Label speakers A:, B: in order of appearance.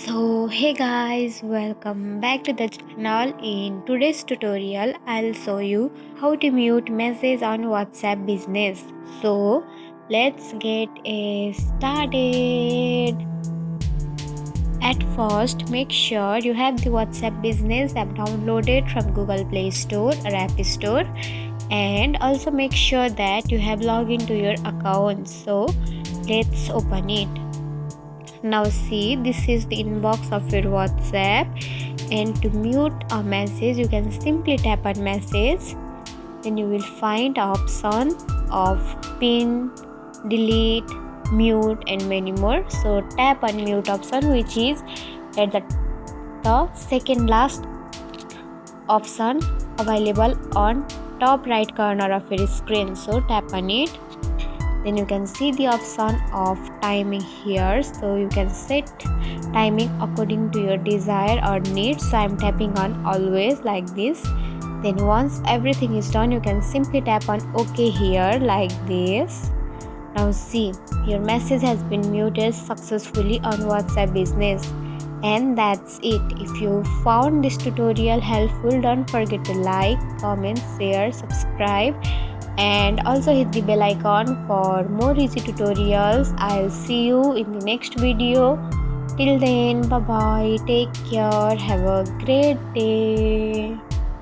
A: Hey guys, welcome back to the channel. In today's tutorial, I'll show you how to mute messages on WhatsApp Business. So let's get started. At first, make sure you have the WhatsApp Business app downloaded from Google Play Store or App Store, and also make sure that you have logged into your account. So let's open it. Now see, this is the inbox of your WhatsApp, and to mute a message you can simply tap on message. Then you will find option of pin, delete, mute and many more. So tap on mute option, which is at the second last option available on top right corner of your screen. So tap on it. Then you can see the option of timing here, so you can set timing according to your desire or needs. So I'm tapping on always like this. Then once everything is done, you can simply tap on OK here like this. Now see, your message has been muted successfully on WhatsApp Business. And that's it. If you found this tutorial helpful, don't forget to like, comment, share, subscribe, and also hit the bell icon for more easy tutorials. I'll see you in the next video. Till then, bye bye, take care, have a great day.